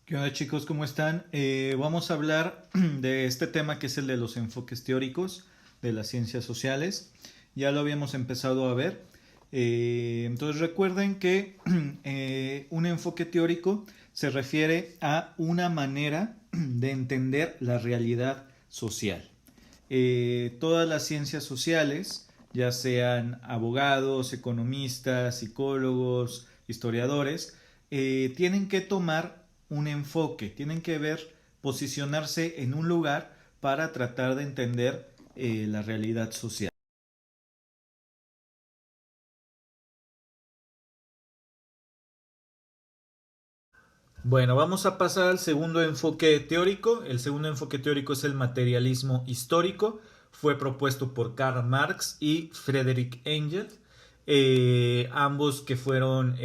¿Qué onda chicos? ¿Cómo están? Vamos a hablar de este tema que es el de los enfoques teóricos de las ciencias sociales. Ya lo habíamos empezado a ver. Entonces recuerden que un enfoque teórico se refiere a una manera de entender la realidad social. Todas las ciencias sociales, ya sean abogados, economistas, psicólogos, historiadores, tienen que tomar un enfoque, tienen que ver, posicionarse en un lugar para tratar de entender la realidad social. Bueno, vamos a pasar al segundo enfoque teórico. El segundo enfoque teórico es el materialismo histórico. Fue propuesto por Karl Marx y Friedrich Engels, ambos que fueron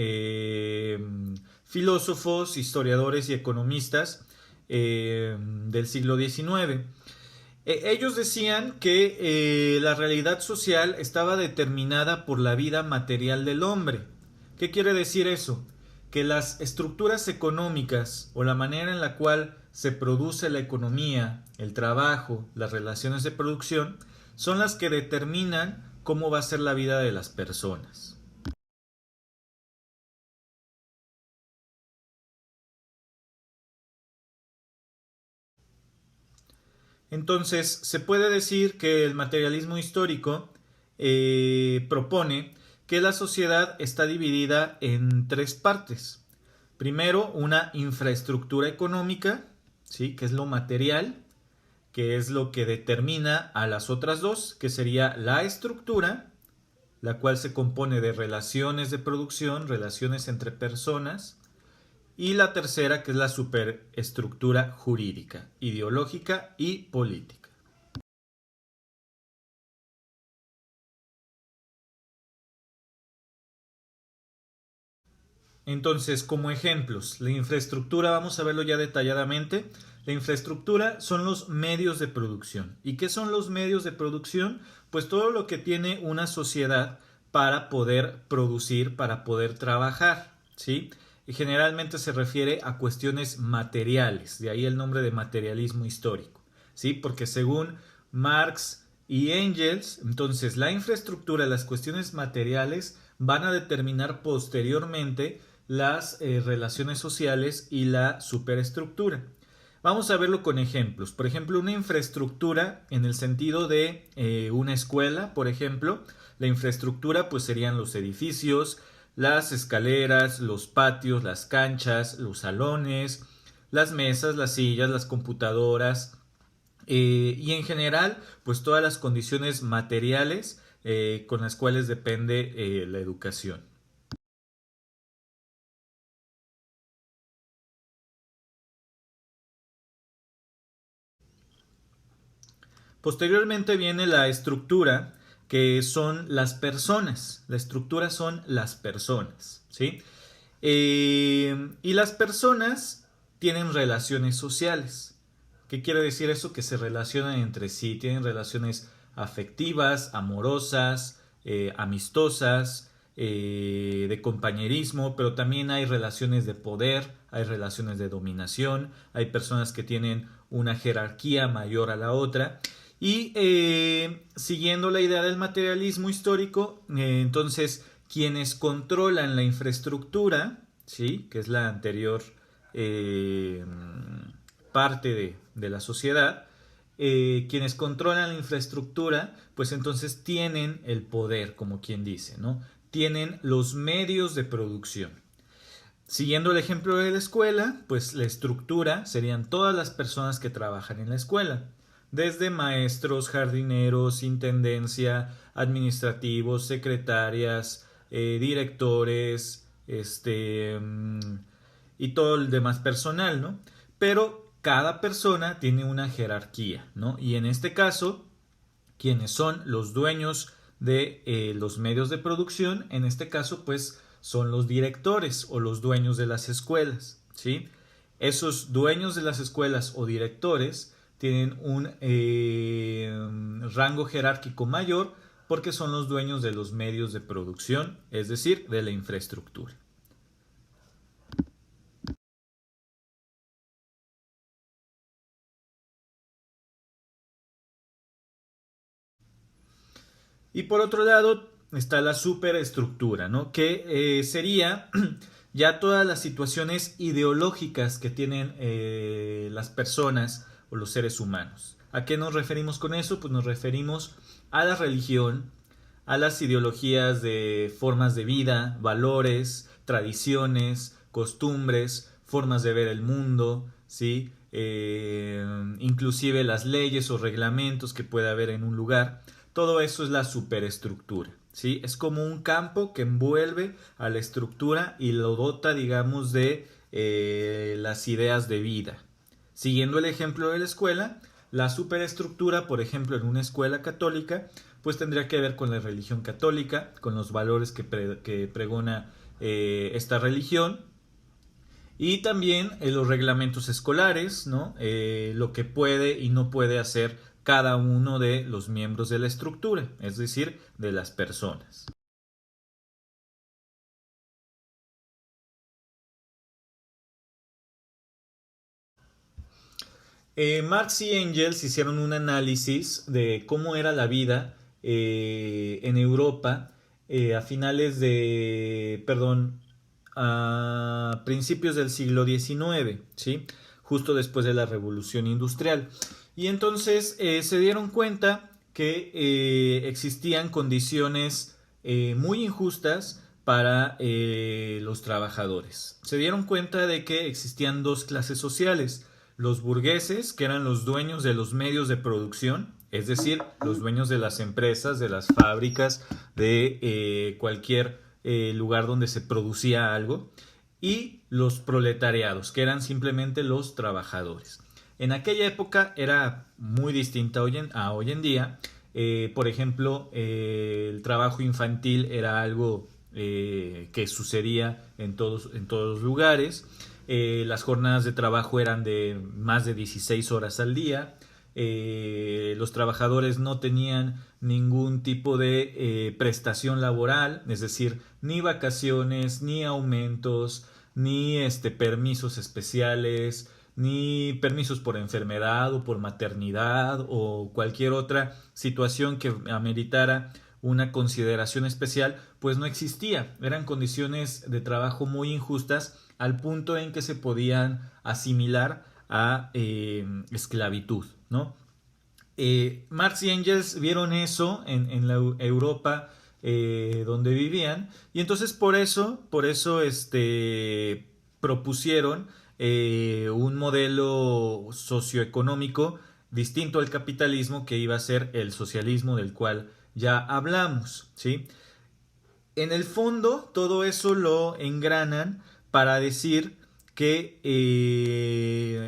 filósofos, historiadores y economistas del siglo XIX. Ellos decían que la realidad social estaba determinada por la vida material del hombre. ¿Qué quiere decir eso? Que las estructuras económicas o la manera en la cual se produce la economía, el trabajo, las relaciones de producción, son las que determinan cómo va a ser la vida de las personas. Entonces, se puede decir que el materialismo histórico propone que la sociedad está dividida en tres partes. Primero, una infraestructura económica, ¿sí? Que es lo material, que es lo que determina a las otras dos, que sería la estructura, la cual se compone de relaciones de producción, relaciones entre personas, y la tercera, que es la superestructura jurídica, ideológica y política. Entonces, como ejemplos, la infraestructura, vamos a verlo ya detalladamente. La infraestructura son los medios de producción. ¿Y qué son los medios de producción? Pues todo lo que tiene una sociedad para poder producir, para poder trabajar, ¿sí? Y generalmente se refiere a cuestiones materiales, de ahí el nombre de materialismo histórico, ¿sí? Porque según Marx y Engels, entonces la infraestructura, las cuestiones materiales van a determinar posteriormente las relaciones sociales y la superestructura. Vamos a verlo con ejemplos. Por ejemplo, una infraestructura en el sentido de una escuela, por ejemplo. La infraestructura pues serían los edificios, las escaleras, los patios, las canchas, los salones, las mesas, las sillas, las computadoras, y en general pues todas las condiciones materiales con las cuales depende la educación. Posteriormente viene la estructura, que son las personas. La estructura son las personas, ¿sí? Y las personas tienen relaciones sociales. ¿Qué quiere decir eso? Que se relacionan entre sí, tienen relaciones afectivas, amorosas, amistosas, de compañerismo, pero también hay relaciones de poder, hay relaciones de dominación, hay personas que tienen una jerarquía mayor a la otra. Y siguiendo la idea del materialismo histórico, entonces quienes controlan la infraestructura, ¿sí? Que es la anterior eh, parte de la sociedad, quienes controlan la infraestructura, pues entonces tienen el poder, como quien dice, ¿no? Tienen los medios de producción. Siguiendo el ejemplo de la escuela, pues la estructura serían todas las personas que trabajan en la escuela, desde maestros, jardineros, intendencia, administrativos, secretarias, directores, y todo el demás personal, ¿no? Pero cada persona tiene una jerarquía, ¿no? Y en este caso, quienes son los dueños de los medios de producción, en este caso, pues son los directores o los dueños de las escuelas, ¿sí? Esos dueños de las escuelas o directores tienen un rango jerárquico mayor porque son los dueños de los medios de producción, es decir, de la infraestructura. Y por otro lado está la superestructura, ¿no? Que sería ya todas las situaciones ideológicas que tienen las personas o los seres humanos. ¿A qué nos referimos con eso? Pues nos referimos a la religión, a las ideologías de formas de vida, valores, tradiciones, costumbres, formas de ver el mundo, ¿sí? Inclusive las leyes o reglamentos que puede haber en un lugar. Todo eso es la superestructura, ¿sí? Es como un campo que envuelve a la estructura y lo dota, digamos, de las ideas de vida. Siguiendo el ejemplo de la escuela, la superestructura, por ejemplo, en una escuela católica, pues tendría que ver con la religión católica, con los valores que pregona esta religión, y también los reglamentos escolares, ¿no? Lo que puede y no puede hacer cada uno de los miembros de la estructura, es decir, de las personas. Marx y Engels hicieron un análisis de cómo era la vida en Europa a finales de, perdón, a principios del siglo XIX, ¿sí? Justo después de la Revolución Industrial. Y entonces se dieron cuenta que existían condiciones muy injustas para los trabajadores. Se dieron cuenta de que existían dos clases sociales: los burgueses, que eran los dueños de los medios de producción, es decir, los dueños de las empresas, de las fábricas, de cualquier lugar donde se producía algo, y los proletariados, que eran simplemente los trabajadores. En aquella época era muy distinta a hoy en día. Por ejemplo, el trabajo infantil era algo que sucedía en todos los lugares. Las jornadas de trabajo eran de más de 16 horas al día. Los trabajadores no tenían ningún tipo de prestación laboral, es decir, ni vacaciones, ni aumentos, ni permisos especiales, ni permisos por enfermedad o por maternidad o cualquier otra situación que ameritara una consideración especial, pues no existía. Eran condiciones de trabajo muy injustas al punto en que se podían asimilar a esclavitud, ¿no? Marx y Engels vieron eso en la Europa donde vivían, y entonces por eso propusieron un modelo socioeconómico distinto al capitalismo, que iba a ser el socialismo del cual ya hablamos, ¿sí? En el fondo, todo eso lo engranan para decir que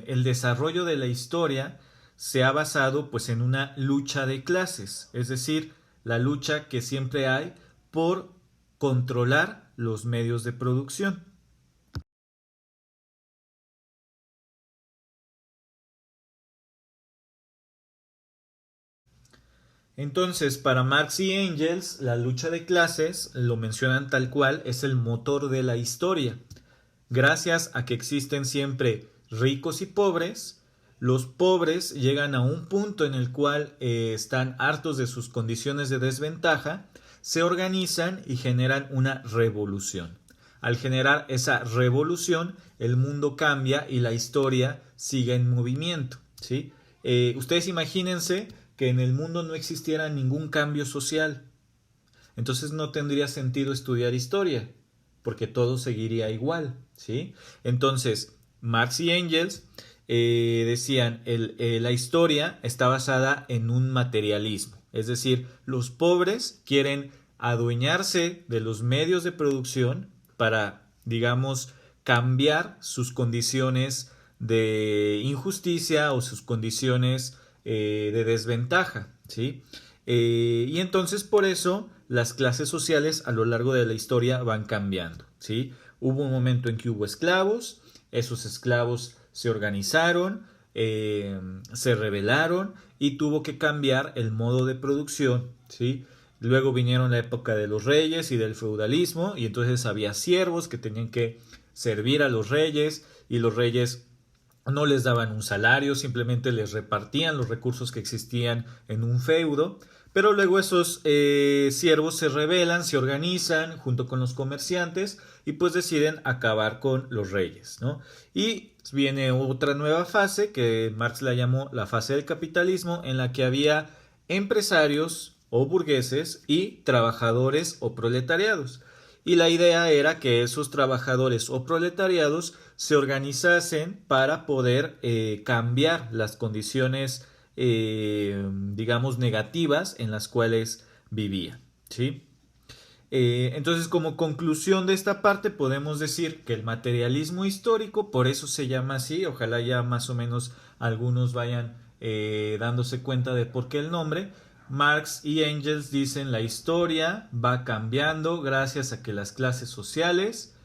el desarrollo de la historia se ha basado pues en una lucha de clases, es decir, la lucha que siempre hay por controlar los medios de producción. Entonces, para Marx y Engels, la lucha de clases, lo mencionan tal cual, es el motor de la historia. Gracias a que existen siempre ricos y pobres, los pobres llegan a un punto en el cual están hartos de sus condiciones de desventaja, se organizan y generan una revolución. Al generar esa revolución, el mundo cambia y la historia sigue en movimiento, ¿sí? Ustedes imagínense que en el mundo no existiera ningún cambio social. Entonces no tendría sentido estudiar historia, porque todo seguiría igual, ¿sí? Entonces, Marx y Engels decían, la historia está basada en un materialismo, es decir, los pobres quieren adueñarse de los medios de producción para, digamos, cambiar sus condiciones de injusticia o sus condiciones de desventaja, ¿sí? Y entonces por eso las clases sociales a lo largo de la historia van cambiando, ¿sí? Hubo un momento en que hubo esclavos, esos esclavos se organizaron, se rebelaron y tuvo que cambiar el modo de producción, ¿sí? Luego vinieron la época de los reyes y del feudalismo, y entonces había siervos que tenían que servir a los reyes, y los reyes no les daban un salario, simplemente les repartían los recursos que existían en un feudo. Pero luego esos siervos se rebelan, se organizan junto con los comerciantes y pues deciden acabar con los reyes, ¿no? Y viene otra nueva fase que Marx la llamó la fase del capitalismo, en la que había empresarios o burgueses y trabajadores o proletariados. Y la idea era que esos trabajadores o proletariados se organizasen para poder cambiar las condiciones, digamos, negativas en las cuales vivían, ¿sí? Entonces, como conclusión de esta parte, podemos decir que el materialismo histórico, por eso se llama así, ojalá ya más o menos algunos vayan dándose cuenta de por qué el nombre. Marx y Engels dicen la historia va cambiando gracias a que las clases sociales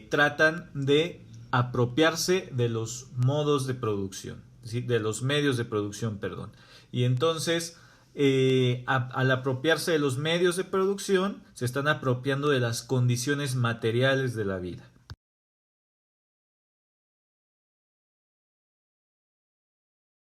tratan de apropiarse de los modos de producción, ¿sí? De los medios de producción, perdón. Y entonces, al apropiarse de los medios de producción, se están apropiando de las condiciones materiales de la vida.